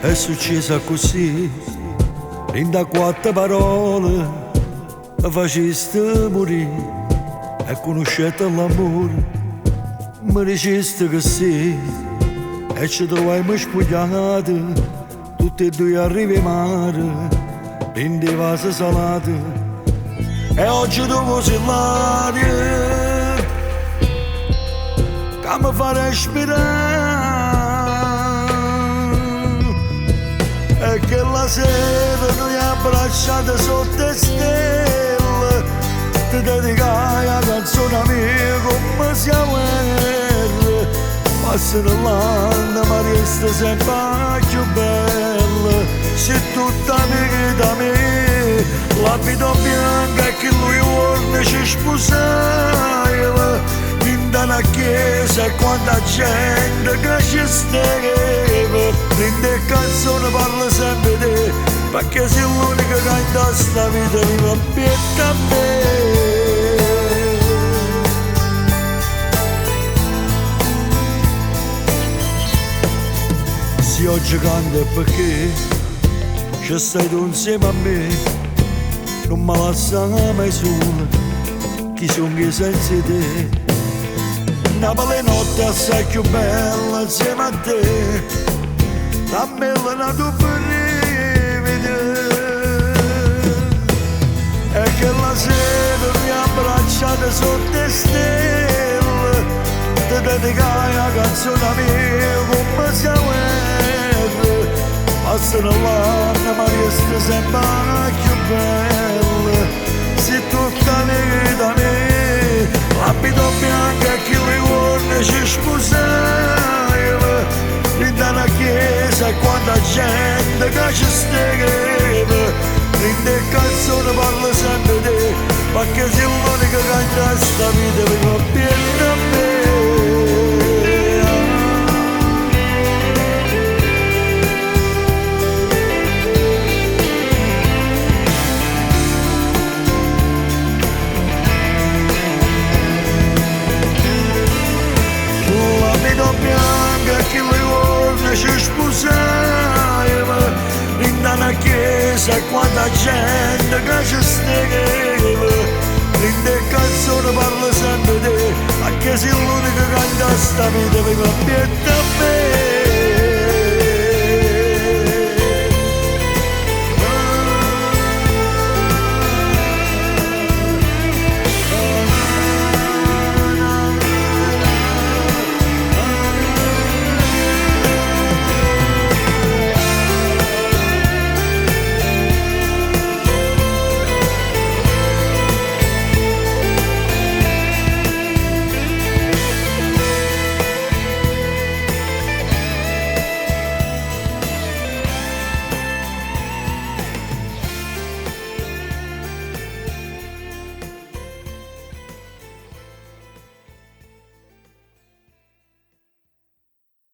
è successa così, in da quattro parole, mi faceste morire e conoscete l'amore, mi diceste che sì, e ci troviamo spogliati, tutti e due a riva mare, in dei vasi salati, e oggi tu sei l'aria, che mi fa respirare. E che la sera noi abbracciate sotto le stelle ti dedicai a canzone mia come siamo guerra. Passano l'anno ma resta sempre più bella, sei tutta vita mia, la vita bianca che lui vuole ci sposare in una chiesa e quanta gente che ci stava, prende canzone parla sempre di te, perché sei l'unica che in questa vita vive più a me. Se oggi canto è perché ci stai tu insieme a me, non mi lascia mai sola, chi sono io senza te. Napoli notte assai più bella insieme a te, dammi la tua brivida, e che la sera mi abbracciate sotto le stelle, ti dedicai a canzone mia come siamo guerra. Passano l'anno ma resta sempre più bella, sei tutta vita mia, l'abito bianco e chi ricorda ci sposava in una chiesa e quanta gente che ci stava, prende canzone parla sempre di te, perché sei l'unica che in questa vita vive più a me. Bianca che le uorne ci sposava in una chiesa e quanta gente che ci stava, prende canzone parla sempre di te, perché sei l'unica che in questa vita vive più a me.